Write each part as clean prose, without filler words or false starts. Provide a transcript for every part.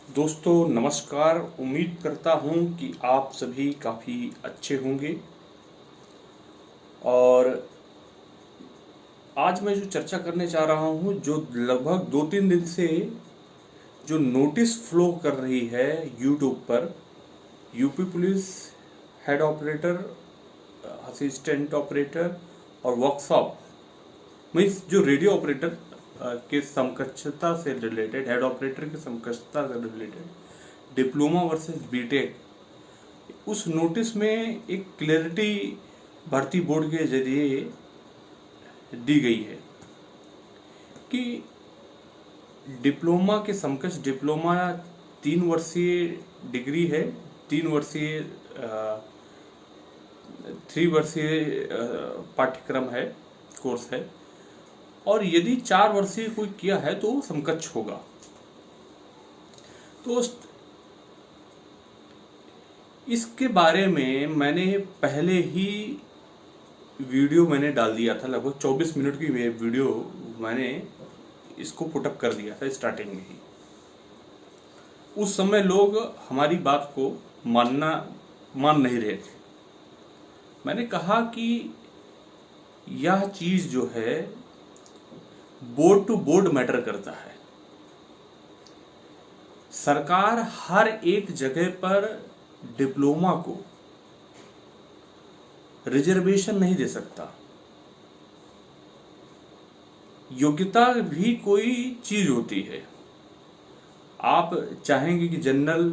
दोस्तों नमस्कार। उम्मीद करता हूं कि आप सभी काफ़ी अच्छे होंगे। और आज मैं जो चर्चा करने जा रहा हूं, जो लगभग 2-3 दिन से जो नोटिस फ्लो कर रही है यूट्यूब पर, UP police head operator, assistant operator और वर्कशॉप में जो रेडियो ऑपरेटर के समकक्षता से रिलेटेड, हेड ऑपरेटर के समकक्षता से रिलेटेड डिप्लोमा वर्सेस बीटेक, उस नोटिस में एक क्लैरिटी भर्ती बोर्ड के जरिए दी गई है कि डिप्लोमा के समकक्ष डिप्लोमा 3 वर्षीय डिग्री है, 3 वर्षीय 3 वर्षीय पाठ्यक्रम है, कोर्स है, और यदि 4 वर्षीय कोई किया है तो वो समकक्ष होगा। तो इसके बारे में मैंने पहले ही वीडियो डाल दिया था, लगभग 24 मिनट की वीडियो मैंने इसको पुटअप कर दिया था स्टार्टिंग में ही। उस समय लोग हमारी बात को मान नहीं रहे थे। मैंने कहा कि यह चीज जो है बोर्ड टू बोर्ड मैटर करता है। सरकार हर एक जगह पर डिप्लोमा को रिजर्वेशन नहीं दे सकता। योग्यता भी कोई चीज होती है। आप चाहेंगे कि जनरल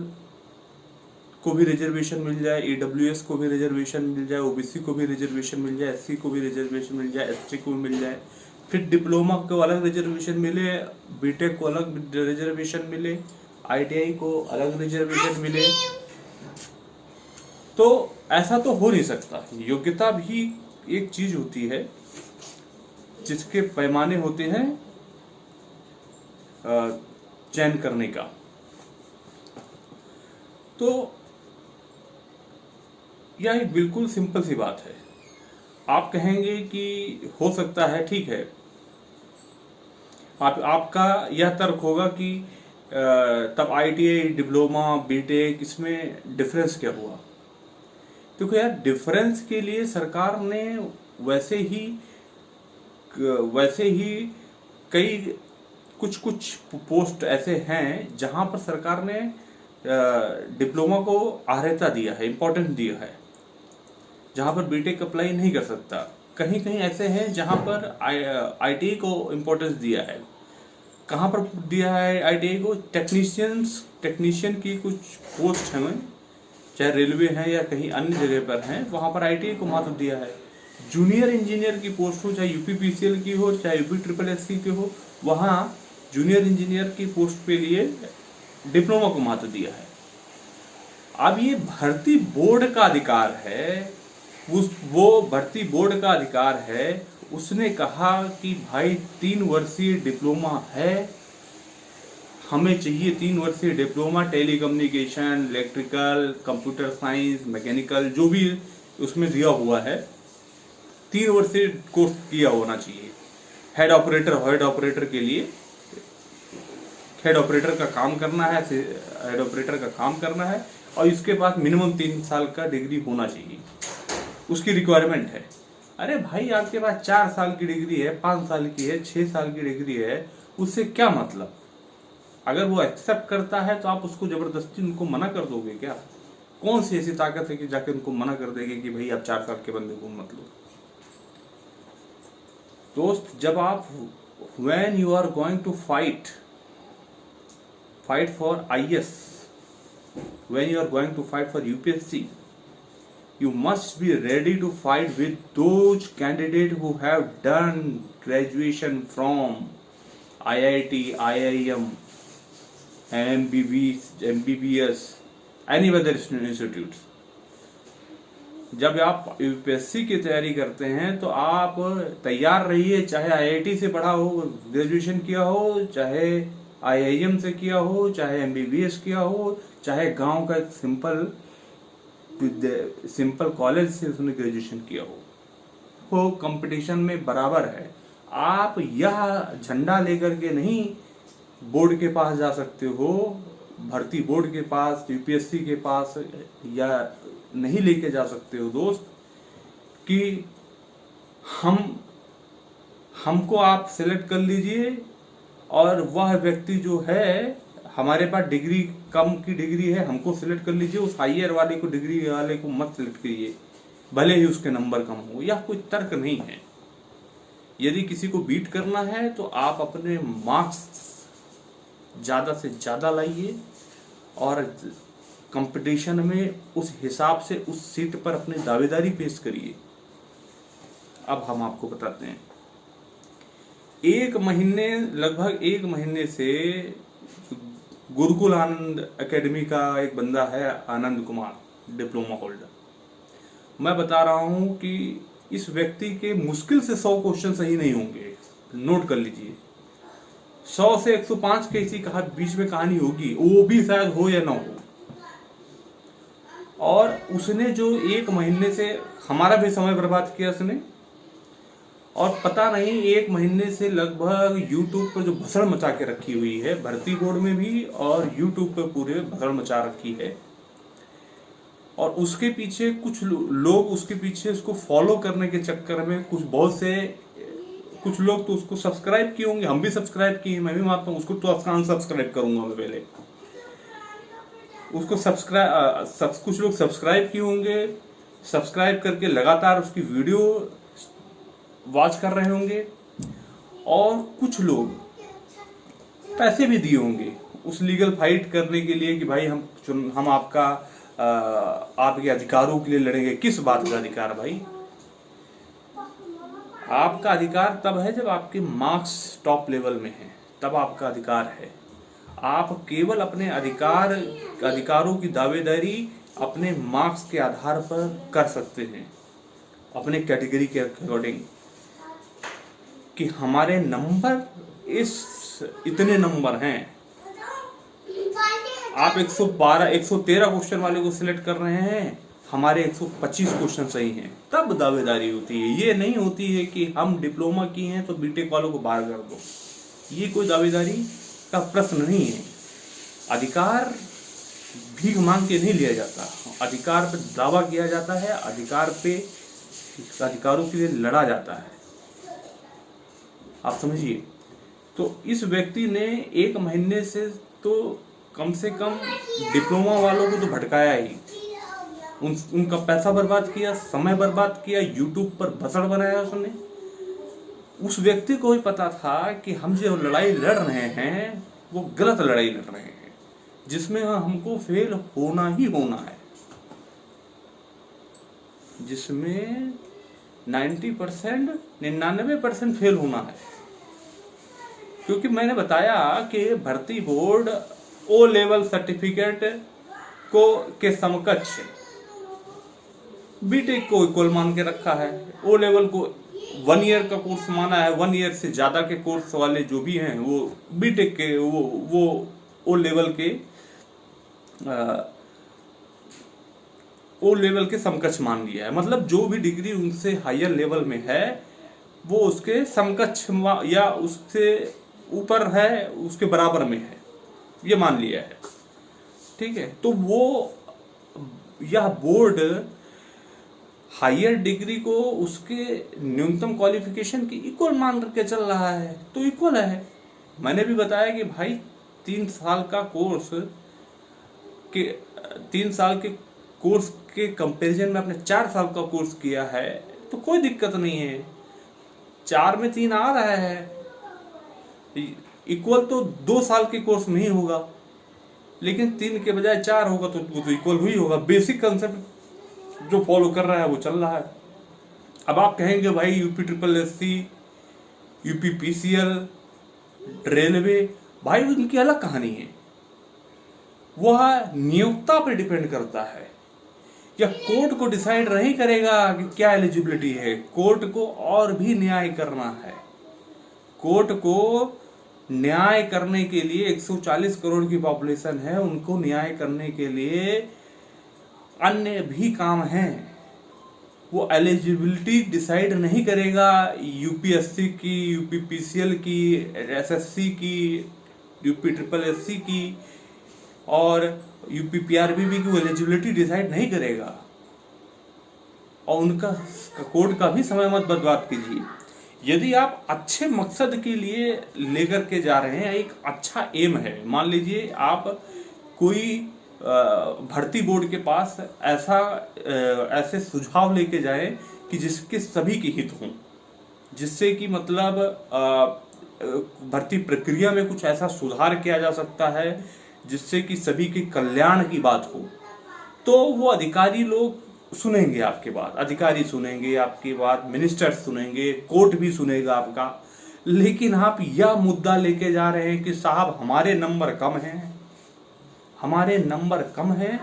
को भी रिजर्वेशन मिल जाए, ईडब्ल्यूएस को भी रिजर्वेशन मिल जाए, ओबीसी को भी रिजर्वेशन मिल जाए, एससी को भी रिजर्वेशन मिल जाए, एसटी को भी मिल जाए, फिर डिप्लोमा को अलग रिजर्वेशन मिले, बीटेक को अलग रिजर्वेशन मिले, आईटीआई को अलग रिजर्वेशन मिले। तो ऐसा तो हो नहीं सकता। योग्यता भी एक चीज होती है जिसके पैमाने होते हैं चयन करने का। तो यह एक बिल्कुल सिंपल सी बात है। आप कहेंगे कि हो सकता है, ठीक है, आपका यह तर्क होगा कि तब आईटीआई, डिप्लोमा, बीटेक, इसमें डिफरेंस क्या हुआ? देखो यार, डिफरेंस के लिए सरकार ने वैसे ही कई कुछ पोस्ट ऐसे हैं जहां पर सरकार ने डिप्लोमा को आर्हता दिया है, इम्पोर्टेंस दिया है, जहां पर बीटेक अप्लाई नहीं कर सकता। कहीं कहीं ऐसे हैं जहां पर आईटीआई को इम्पोर्टेंस दिया है। कहां पर दिया है आईटीआई को? टेक्नीशियन की कुछ पोस्ट हैं, चाहे रेलवे है या कहीं अन्य जगह पर हैं, वहां पर आईटीआई को महत्व दिया है। जूनियर इंजीनियर की पोस्ट हो, चाहे यूपीपीसीएल की हो, चाहे यूपी ट्रिपल एससी की हो, वहां जूनियर इंजीनियर की पोस्ट के लिए डिप्लोमा को महत्व दिया है। अब ये भर्ती बोर्ड का अधिकार है, वो भर्ती बोर्ड का अधिकार है। उसने कहा कि भाई 3 वर्षीय डिप्लोमा है, हमें चाहिए 3 वर्षीय diploma, telecommunication, electrical, computer science, mechanical, जो भी उसमें दिया हुआ है, 3 वर्षीय कोर्स किया होना चाहिए। हेड ऑपरेटर के लिए हेड ऑपरेटर का काम करना है, और इसके पास मिनिमम 3 साल का डिग्री होना चाहिए, उसकी रिक्वायरमेंट है। अरे भाई, आपके पास 4 साल की डिग्री है, 5 साल की है, 6 साल की डिग्री है, उससे क्या मतलब? अगर वो एक्सेप्ट करता है तो आप उसको जबरदस्ती उनको मना कर दोगे क्या? कौन सी ऐसी ताकत है कि जाके उनको मना कर देंगे कि भाई आप 4 साल के बंदे को मत लो? दोस्त, जब आप when you are going to fight for IS, when you are going to fight for UPSC, you must be ready to fight with those candidates who have done graduation from IIT, IIM, MBBS, any other institutes. जब आप UPSC की तैयारी करते हैं तो आप तैयार रहिए, चाहे आईआईटी से पढ़ा हो, ग्रेजुएशन किया हो, चाहे आईआईएम से किया हो, चाहे एमबीबीएस किया हो, चाहे गांव का एक सिंपल कॉलेज से उसने ग्रेजुएशन किया हो, कंपटीशन में बराबर है। आप यह झंडा लेकर के नहीं बोर्ड के पास जा सकते हो भर्ती बोर्ड के पास, यूपीएससी के पास, या नहीं लेके जा सकते हो दोस्त कि हमको आप सिलेक्ट कर लीजिए और वह व्यक्ति जो है, हमारे पास डिग्री कम की डिग्री है, हमको सिलेक्ट कर लीजिए, उस हायर वाले को, डिग्री वाले को मत सिलेक्ट कीजिए भले ही उसके नंबर कम हो। यह कोई तर्क नहीं है। यदि किसी को बीट करना है तो आप अपने मार्क्स ज़्यादा से ज़्यादा लाइए और कंपटीशन में उस हिसाब से उस सीट पर अपनी दावेदारी पेश करिए। अब हम आपको बताते हैं, लगभग एक महीने से गुरुकुल आनंद एकेडमी का एक बंदा है, आनंद कुमार, डिप्लोमा होल्डर। मैं बता रहा हूं कि इस व्यक्ति के मुश्किल से 100 क्वेश्चन सही नहीं होंगे, नोट कर लीजिए। 100 से 105 के इसी बीच में कहानी होगी, वो भी शायद हो या ना हो। और उसने जो एक महीने से हमारा भी समय बर्बाद किया उसने, और पता नहीं एक महीने से लगभग यूट्यूब पर जो भसड़ मचा के रखी हुई है, भर्ती बोर्ड में भी और यूट्यूब पर पूरे भसड़ मचा रखी है। और उसके पीछे कुछ लोग उसके पीछे उसको फॉलो करने के चक्कर में कुछ लोग तो उसको सब्सक्राइब किए होंगे, हम भी सब्सक्राइब किए, मैं भी मानता हूँ। उसको तो अनसब्सक्राइब करूंगा मैं पहले, उसको कुछ लोग सब्सक्राइब किए होंगे, सब्सक्राइब करके लगातार उसकी वीडियो वॉच कर रहे होंगे, और कुछ लोग पैसे भी दिए होंगे उस लीगल फाइट करने के लिए कि भाई हम आपके अधिकारों के लिए लड़ेंगे। किस बात का अधिकार भाई? आपका अधिकार तब है जब आपके मार्क्स टॉप लेवल में है, तब आपका अधिकार है। आप केवल अपने अधिकारों की दावेदारी अपने मार्क्स के आधार पर कर सकते हैं, अपने कैटेगरी के अकॉर्डिंग, कि हमारे नंबर इतने नंबर हैं। आप 113 क्वेश्चन वाले को सिलेक्ट कर रहे हैं, हमारे 125 क्वेश्चन सही हैं, तब दावेदारी होती है। ये नहीं होती है कि हम डिप्लोमा किए हैं तो बीटेक वालों को बाहर कर दो। ये कोई दावेदारी का प्रश्न नहीं है। अधिकार भीख मांग के नहीं लिया जाता, अधिकार पे दावा किया जाता है, अधिकारों के लिए लड़ा जाता है। आप समझिए। तो इस व्यक्ति ने एक महीने से तो कम से कम डिप्लोमा वालों को तो भटकाया ही, उनका पैसा बर्बाद किया, समय बर्बाद किया, यूट्यूब पर भसड़ बनाया उसने। उस व्यक्ति को भी पता था कि हम जो लड़ाई लड़ रहे हैं वो गलत लड़ाई लड़ रहे हैं, जिसमें हमको फेल होना ही होना है, जिसमें 99% फेल होना है। क्योंकि मैंने बताया कि भर्ती बोर्ड ओ लेवल सर्टिफिकेट के समकक्ष बीटेक को इक्वल मान के रखा है। ओ लेवल को 1 ईयर का कोर्स माना है, 1 ईयर से ज्यादा के कोर्स वाले जो भी हैं वो बीटेक के वो ओ लेवल के समकक्ष मान लिया है। मतलब जो भी डिग्री उनसे हायर लेवल में है वो उसके समकक्ष या उससे ऊपर है, उसके बराबर में है, ये मान लिया है। ठीक है। तो यह बोर्ड हायर डिग्री को उसके न्यूनतम क्वालिफिकेशन की इक्वल मान के चल रहा है, तो इक्वल है। मैंने भी बताया कि भाई 3 साल के कोर्स के कंपैरिजन में अपने 4 साल का कोर्स किया है तो कोई दिक्कत नहीं है। 4 में 3 आ रहा है, इक्वल तो 2 साल के कोर्स में ही होगा, लेकिन 3 के बजाय 4 होगा तो वो तो इक्वल हुई होगा। बेसिक कंसेप्ट जो फॉलो कर रहा है वो चल रहा है। अब आप कहेंगे भाई UPSSC, UPPCL, रेलवे, भाई उनकी अलग कहानी है। वह नियोक्ता पर डिपेंड करता है, या कोर्ट को डिसाइड नहीं करेगा कि क्या एलिजिबिलिटी है। कोर्ट को और भी न्याय करना है। कोर्ट को न्याय करने के लिए 140 करोड़ की पॉपुलेशन है, उनको न्याय करने के लिए अन्य भी काम हैं। वो एलिजिबिलिटी डिसाइड नहीं करेगा UPSC की, UPPCL की, SSC की, UPSSC की, और यूपीपीआरबी की एलिजिबिलिटी डिसाइड नहीं करेगा। और उनका कोर्ट का भी समय मत बर्बाद कीजिए। यदि आप अच्छे मकसद के लिए लेकर के जा रहे हैं, एक अच्छा एम है, मान लीजिए आप कोई भर्ती बोर्ड के पास ऐसे सुझाव लेके जाए कि जिसके सभी के हित हों, जिससे कि मतलब भर्ती प्रक्रिया में कुछ ऐसा सुधार किया जा सकता है जिससे कि सभी के कल्याण की बात हो, तो वो अधिकारी लोग सुनेंगे आपकी बात, अधिकारी सुनेंगे आपकी बात, मिनिस्टर सुनेंगे, कोर्ट भी सुनेगा आपका। लेकिन आप यह मुद्दा लेके जा रहे हैं कि साहब हमारे नंबर कम हैं, हमारे नंबर कम हैं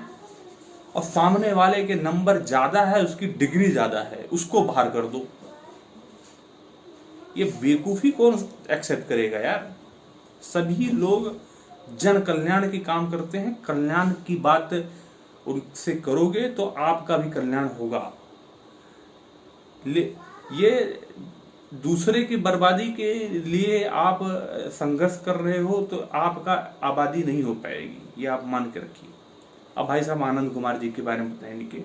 और सामने वाले के नंबर ज्यादा है, उसकी डिग्री ज्यादा है, उसको बाहर कर दो। ये बेवकूफी कौन एक्सेप्ट करेगा यार। सभी लोग जन कल्याण की काम करते हैं, कल्याण की बात उनसे करोगे तो आपका भी कल्याण होगा। ये दूसरे की बर्बादी के लिए आप संघर्ष कर रहे हो तो आपका आबादी नहीं हो पाएगी, ये आप मान के रखिए। अब भाई साहब आनंद कुमार जी के बारे में बताएंगे कि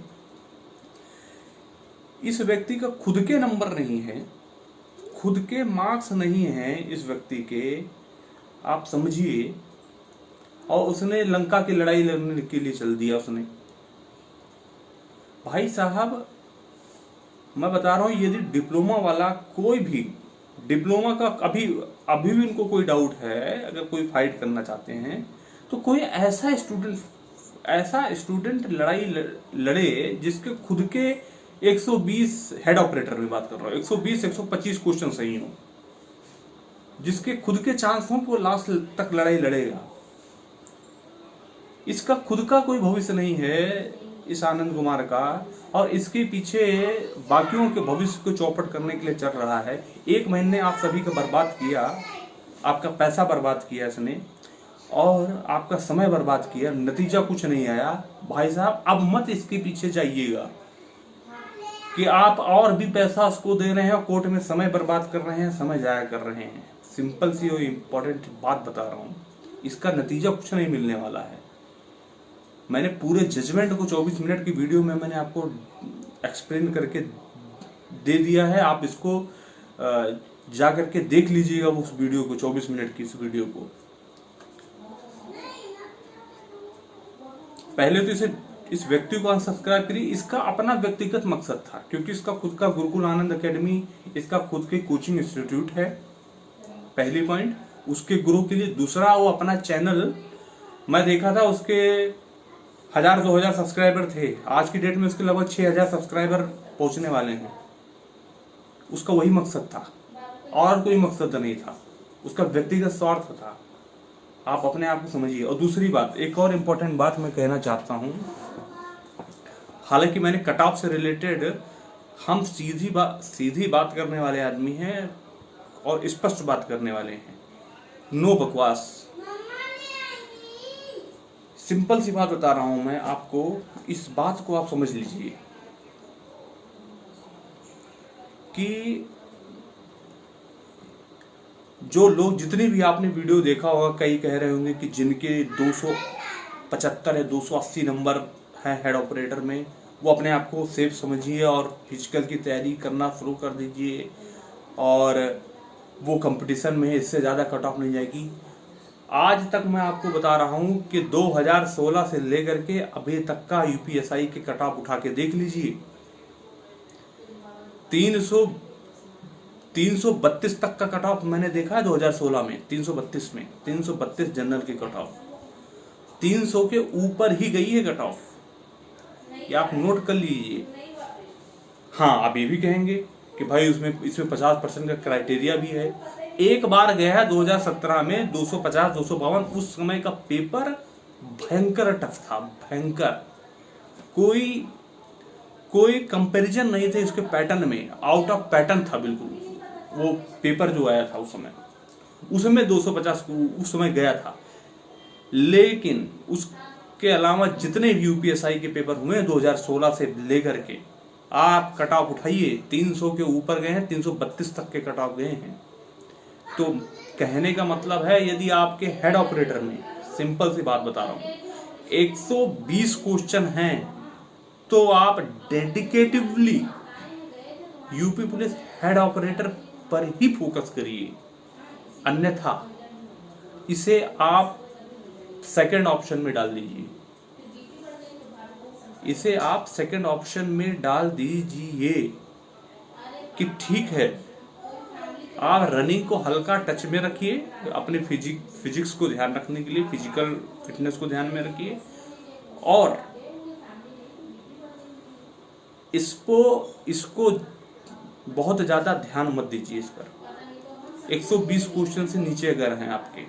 इस व्यक्ति का खुद के नंबर नहीं है, खुद के मार्क्स नहीं हैं इस व्यक्ति के, आप समझिए। और उसने लंका की लड़ाई लड़ने के लिए चल दिया उसने। भाई साहब मैं बता रहा हूं, यदि डिप्लोमा वाला कोई भी डिप्लोमा का अभी भी उनको कोई डाउट है, अगर कोई फाइट करना चाहते हैं तो कोई ऐसा स्टूडेंट लड़ाई लड़े जिसके खुद के 120 हेड ऑपरेटर में बात कर रहा हूं, 120-125 क्वेश्चन सही हो, जिसके खुद के चांस हो कि वो लास्ट तक लड़ाई लड़ेगा। इसका खुद का कोई भविष्य नहीं है इस आनंद कुमार का, और इसके पीछे बाकियों के भविष्य को चौपट करने के लिए चल रहा है। 1 महीने आप सभी का बर्बाद किया, आपका पैसा बर्बाद किया इसने और आपका समय बर्बाद किया, नतीजा कुछ नहीं आया। भाई साहब अब मत इसके पीछे जाइएगा कि आप और भी पैसा उसको दे रहे हैं और कोर्ट में समय बर्बाद कर रहे हैं, समय जाया कर रहे हैं। सिंपल सी और इम्पोर्टेंट बात बता रहा हूं, इसका नतीजा कुछ नहीं मिलने वाला है। मैंने पूरे जजमेंट को 24 मिनट की वीडियो में मैंने आपको एक्सप्लेन करके दे दिया है। आप इसको जा करके देख लीजिएगा उस वीडियो को, 24 मिनट की इस वीडियो को। पहले तो इस व्यक्ति को अनसब्सक्राइब करिए। इसका अपना व्यक्तिगत मकसद था, क्योंकि इसका खुद का गुरुकुल आनंद एकेडमी, इसका खुद के कोचिंग इंस्टीट्यूट है, पहली पॉइंट उसके गुरु के लिए। दूसरा, वो अपना चैनल, मैं देखा था उसके 1000-2000 सब्सक्राइबर थे, आज की डेट में उसके लगभग 6000 सब्सक्राइबर पहुंचने वाले हैं। उसका वही मकसद था और कोई मकसद नहीं था, उसका व्यक्तिगत स्वार्थ था। आप अपने आप को समझिए। और दूसरी बात, एक और इम्पोर्टेंट बात मैं कहना चाहता हूं, हालांकि मैंने कट ऑफ से रिलेटेड, हम सीधी बात करने वाले आदमी हैं और स्पष्ट बात करने वाले हैं, नो बकवास। सिंपल सी बात बता रहा हूं मैं आपको, इस बात को आप समझ लीजिए कि जो लोग, जितने भी आपने वीडियो देखा होगा, कई कह रहे होंगे कि जिनके 275 या 280 नंबर है हेड ऑपरेटर में, वो अपने आप को सेफ समझिए और फिजिकल की तैयारी करना शुरू कर दीजिए और वो कंपटीशन में इससे ज़्यादा कट ऑफ नहीं जाएगी। आज तक मैं आपको बता रहा हूं कि 2016 से लेकर के अभी तक का यूपीएसआई के कट ऑफ उठा के देख लीजिए, 332 तक का कट ऑफ मैंने देखा है 2016 में, 332 में, 332 जनरल की कट ऑफ 300 के ऊपर ही गई है कट ऑफ, ये आप नोट कर लीजिए। हाँ, आप ये भी कहेंगे कि भाई इसमें 50% का क्राइटेरिया भी है। एक बार गया है 2017 में 250-252, उस समय का पेपर भयंकर टफ था, भयंकर, कोई कंपैरिजन नहीं थे इसके पैटर्न में, आउट ऑफ पैटर्न था बिल्कुल वो पेपर जो आया था उसमें 250 उस समय गया था। लेकिन उसके अलावा जितने भी यूपीएसआई के पेपर हुए 2016 से लेकर के, आप कट ऑफ उठाइए, 300 के ऊपर गए हैं, 332 तक के कट ऑफ गए हैं। तो कहने का मतलब है, यदि आपके हेड ऑपरेटर में, सिंपल सी बात बता रहा हूं, 120 क्वेश्चन हैं तो आप डेडिकेटिवली यूपी पुलिस हेड ऑपरेटर पर ही फोकस करिए, अन्यथा इसे आप सेकंड ऑप्शन में डाल दीजिए। इसे आप सेकंड ऑप्शन में डाल दीजिए कि ठीक है, आप रनिंग को हल्का टच में रखिए, अपने फिजिक्स को ध्यान रखने के लिए फिजिकल फिटनेस को ध्यान में रखिए, और इसको बहुत ज़्यादा ध्यान मत दीजिए इस पर। 120 क्वेश्चन से नीचे अगर हैं आपके,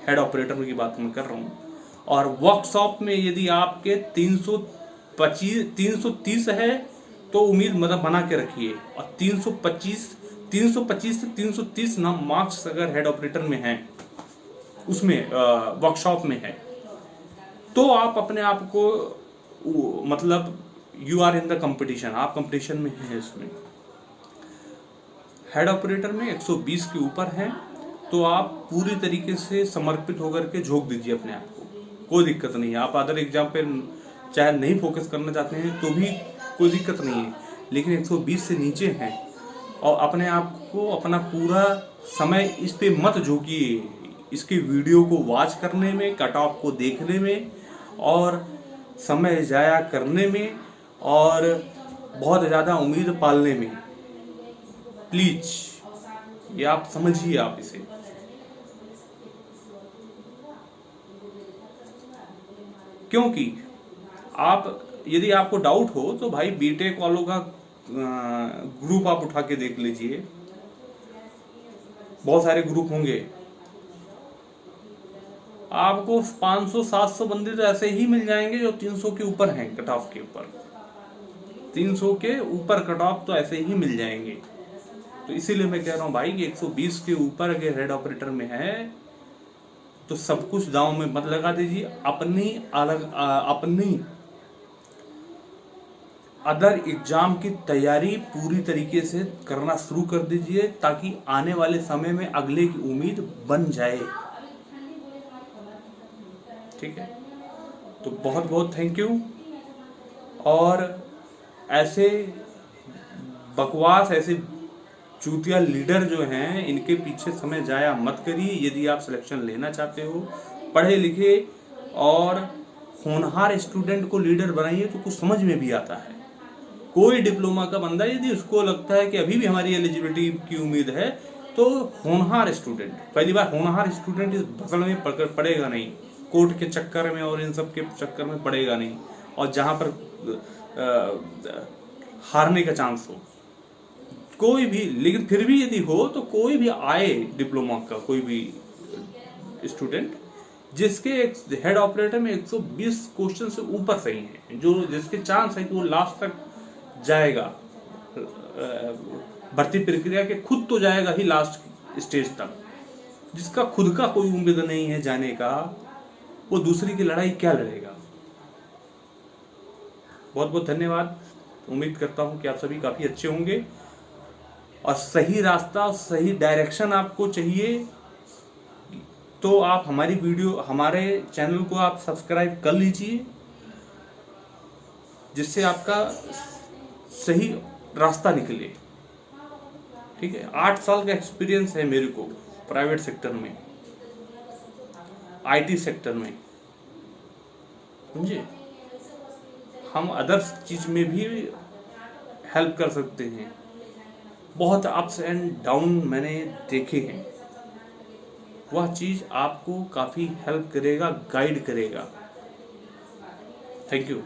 हेड ऑपरेटर की बात मैं कर रहा हूँ, और वर्कशॉप में यदि आपके 330 है तो उम्मीद मतलब बना के रखिए, और 325 से 330 ना मार्क्स अगर हेड ऑपरेटर में हैं, उसमें वर्कशॉप में है, तो आप अपने आप को मतलब you are in the competition, आप कंपटीशन में हैं। इसमें हेड ऑपरेटर में 120 के ऊपर हैं तो आप पूरी तरीके से समर्पित होकर के झोंक दीजिए अपने आप को, कोई दिक्कत नहीं है। आप अदर एग्जाम पे चाहे नहीं फोकस करना चाहते हैं तो भी कोई दिक्कत नहीं है, लेकिन 120 से नीचे हैं और अपने आप को अपना पूरा समय इस पे मत झोंकिए, इसके वीडियो को वॉच करने में, कट ऑफ को देखने में और समय जाया करने में और बहुत ज़्यादा उम्मीद पालने में। प्लीज ये आप समझिए, आप इसे। क्योंकि आप यदि आपको डाउट हो तो भाई बीटेक वालों का ग्रुप आप उठा के देख लीजिए, बहुत सारे ग्रुप होंगे, आपको 500-700 बंदे तो ऐसे ही मिल जाएंगे जो 300 के ऊपर हैं, कट ऑफ के ऊपर 300 के ऊपर कट ऑफ तो ऐसे ही मिल जाएंगे। तो इसीलिए मैं कह रहा हूँ भाई कि 120 के ऊपर अगर हेड ऑपरेटर में है तो सब कुछ दांव में मत लगा दीजिए, अपनी अदर एग्जाम की तैयारी पूरी तरीके से करना शुरू कर दीजिए, ताकि आने वाले समय में अगले की उम्मीद बन जाए। ठीक है, तो बहुत बहुत थैंक यू। और ऐसे बकवास, ऐसे चूतिया लीडर जो हैं, इनके पीछे समय जाया मत करिए। यदि आप सिलेक्शन लेना चाहते हो, पढ़े लिखे और होनहार स्टूडेंट को लीडर बनाइए तो कुछ समझ में भी आता है। कोई डिप्लोमा का बंदा यदि उसको लगता है कि अभी भी हमारी एलिजिबिलिटी की उम्मीद है, तो होनहार स्टूडेंट, पहली बार होनहार स्टूडेंट इस भसल में पड़ेगा नहीं, कोर्ट के चक्कर में और इन सब के चक्कर में पड़ेगा नहीं, और जहां पर हारने का चांस हो कोई भी। लेकिन फिर भी यदि हो तो कोई भी आए डिप्लोमा का कोई भी स्टूडेंट जिसके हेड ऑपरेटर में 120 क्वेश्चन से ऊपर सही है, जो जिसके चांस है कि वो लास्ट तक जाएगा, भर्ती प्रक्रिया के खुद तो जाएगा ही लास्ट स्टेज तक, जिसका खुद का कोई उम्मीद नहीं है जाने का, वो दूसरी की लड़ाई क्या लड़ेगा। बहुत बहुत धन्यवाद। उम्मीद करता हूं कि आप सभी काफी अच्छे होंगे और सही रास्ता और सही डायरेक्शन आपको चाहिए तो आप हमारे चैनल को आप सब्सक्राइब कर लीजिए, जिससे आपका सही रास्ता निकले। ठीक है, 8 साल का एक्सपीरियंस है मेरे को प्राइवेट सेक्टर में, आईटी सेक्टर में, समझे। हम अदर चीज में भी हेल्प कर सकते हैं। बहुत अप्स एंड डाउन मैंने देखे हैं, वह चीज आपको काफी हेल्प करेगा, गाइड करेगा। Thank you.